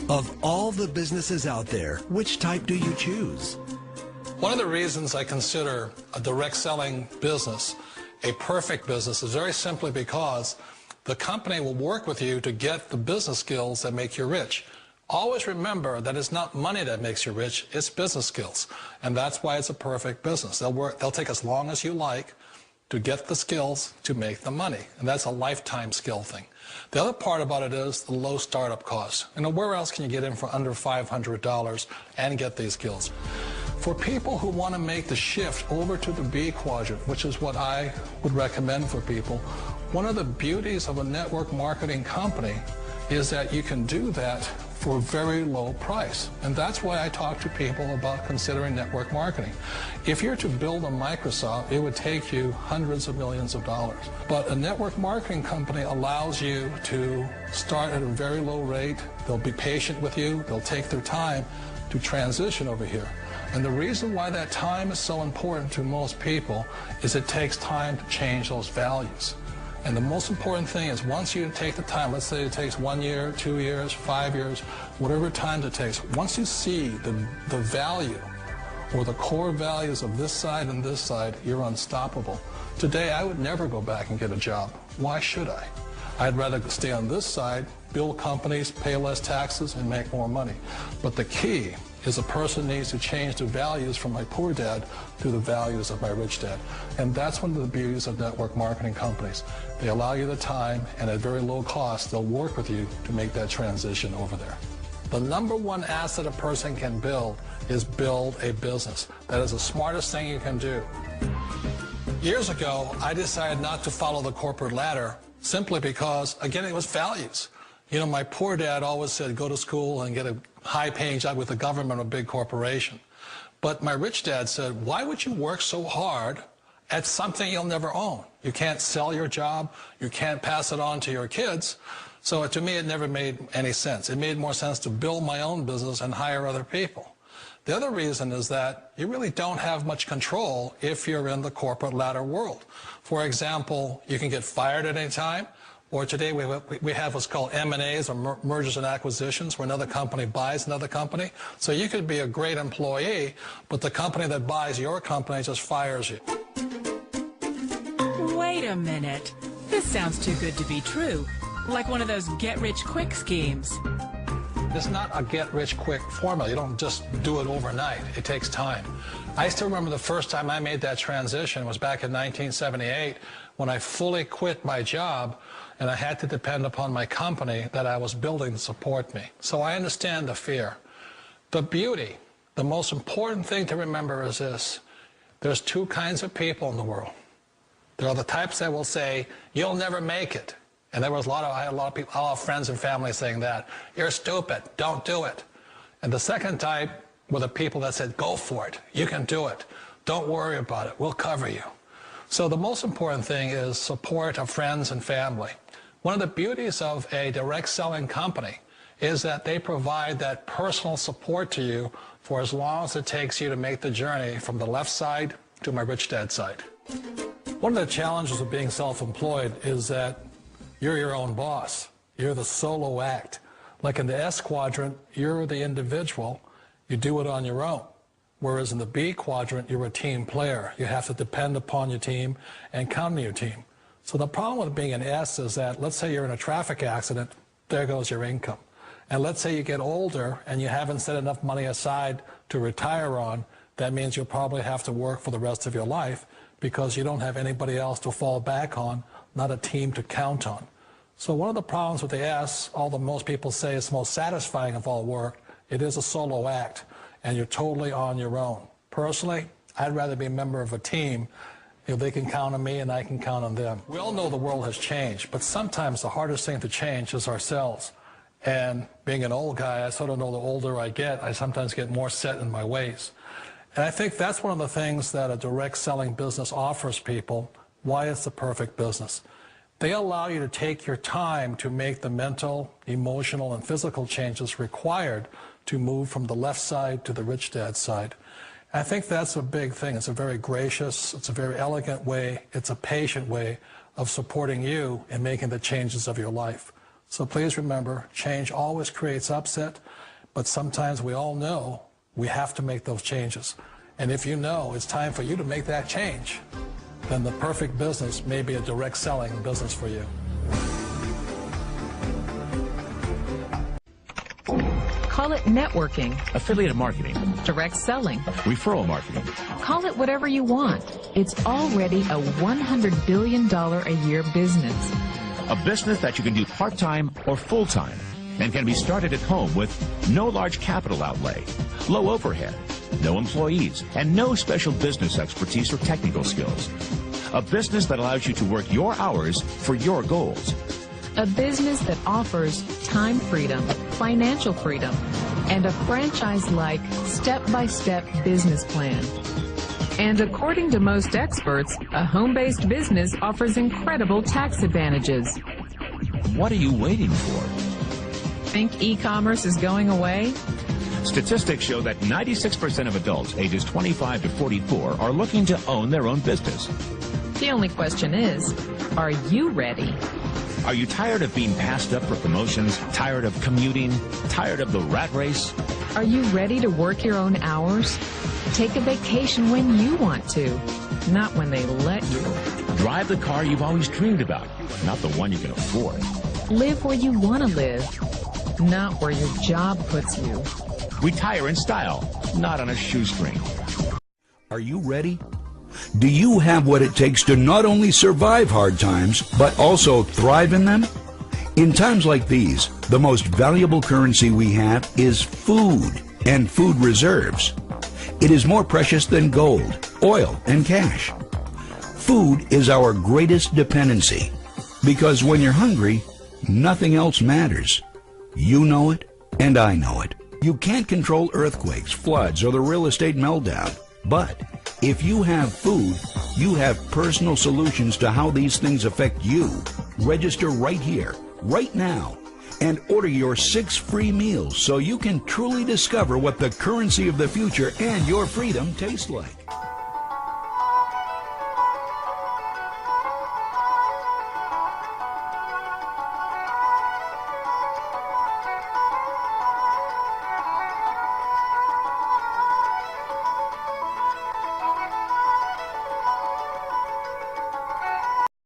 Of all the businesses out there, which type do you choose? One of the reasons I consider a direct selling business a perfect business is very simply because the company will work with you to get the business skills that make you rich. Always remember that it's not money that makes you rich, it's business skills. And that's why it's a perfect business. They'll take as long as you like to get the skills to make the money. And that's a lifetime skill thing. The other part about it is the low startup cost. Where else can you get in for under $500 and get these skills? For people who want to make the shift over to the B quadrant, which is what I would recommend for people, one of the beauties of a network marketing company is that you can do that for a very low price. And that's why I talk to people about considering network marketing. If you're to build a Microsoft, it would take you hundreds of millions of dollars. But a network marketing company allows you to start at a very low rate. They'll be patient with you. They'll take their time to transition over here. And the reason why that time is so important to most people is it takes time to change those values. And the most important thing is once you take the time, let's say it takes 1 year, 2 years, 5 years, whatever time it takes, once you see the value or the core values of this side and this side, you're unstoppable. Today, I would never go back and get a job. Why should I? I'd rather stay on this side, build companies, pay less taxes, and make more money. But the key is a person needs to change the values from my poor dad to the values of my rich dad. And that's one of the beauties of network marketing companies. They allow you the time, and at very low cost, they'll work with you to make that transition over there. The number one asset a person can build is build a business. That is the smartest thing you can do. Years ago, I decided not to follow the corporate ladder simply because, again, it was values. You know, my poor dad always said, go to school and get a high-paying job with the government or a big corporation. But my rich dad said, why would you work so hard at something you'll never own? You can't sell your job. You can't pass it on to your kids. So to me, it never made any sense. It made more sense to build my own business and hire other people. The other reason is that you really don't have much control if you're in the corporate ladder world. For example, you can get fired at any time. Or today we have what's called M&As, or mergers and acquisitions, where another company buys another company. So you could be a great employee, but the company that buys your company just fires you. Wait a minute. This sounds too good to be true. Like one of those get-rich-quick schemes. It's not a get-rich-quick formula. You don't just do it overnight. It takes time. I still remember the first time I made that transition was back in 1978 when I fully quit my job and I had to depend upon my company that I was building to support me. So I understand the fear. The beauty, the most important thing to remember is this. There's two kinds of people in the world. There are the types that will say, you'll never make it. And I had a lot of people, a lot of friends and family saying that. You're stupid, don't do it. And the second type were the people that said, go for it, you can do it. Don't worry about it, we'll cover you. So the most important thing is support of friends and family. One of the beauties of a direct selling company is that they provide that personal support to you for as long as it takes you to make the journey from the left side to my rich dad side. One of the challenges of being self-employed is that you're your own boss. You're the solo act. Like in the S quadrant, you're the individual. You do it on your own. Whereas in the B quadrant, you're a team player. You have to depend upon your team and count on your team. So the problem with being an S is that, let's say you're in a traffic accident, there goes your income. And let's say you get older and you haven't set enough money aside to retire on, that means you'll probably have to work for the rest of your life because you don't have anybody else to fall back on, not a team to count on. So one of the problems with the S, although most people say it's most satisfying of all work, it is a solo act, and you're totally on your own. Personally, I'd rather be a member of a team if they can count on me and I can count on them. We all know the world has changed, but sometimes the hardest thing to change is ourselves. And being an old guy, I sort of know the older I get, I sometimes get more set in my ways. And I think that's one of the things that a direct selling business offers people, why it's the perfect business. They allow you to take your time to make the mental, emotional, and physical changes required to move from the left side to the rich dad side. I think that's a big thing. It's a very gracious, it's a very elegant way, it's a patient way of supporting you in making the changes of your life. So please remember, change always creates upset, but sometimes we all know we have to make those changes. And if you know it's time for you to make that change, then the perfect business may be a direct selling business for you. Call it networking, affiliate marketing, direct selling, referral marketing. call it whatever you want. It's already a $100 billion a year business. A business that you can do part-time or full-time and can be started at home with no large capital outlay, low overhead, no employees, and no special business expertise or technical skills. A business that allows you to work your hours for your goals. A business that offers time freedom, financial freedom, and a franchise-like, step-by-step business plan. And according to most experts, a home-based business offers incredible tax advantages. What are you waiting for? Think e-commerce is going away? Statistics show that 96% of adults ages 25 to 44 are looking to own their own business. The only question is, are you ready? Are you tired of being passed up for promotions, tired of commuting, tired of the rat race? Are you ready to work your own hours? Take a vacation when you want to, not when they let you. Drive the car you've always dreamed about, not the one you can afford. Live where you want to live, not where your job puts you. Retire in style, not on a shoestring. Are you ready? Do you have what it takes to not only survive hard times, but also thrive in them? In times like these, the most valuable currency we have is food and food reserves. It is more precious than gold, oil, and cash. Food is our greatest dependency, because when you're hungry, nothing else matters. You know it, and I know it. You can't control earthquakes, floods, or the real estate meltdown, but if you have food, you have personal solutions to how these things affect you. Register right here, right now, and order your 6 free meals so you can truly discover what the currency of the future and your freedom taste like.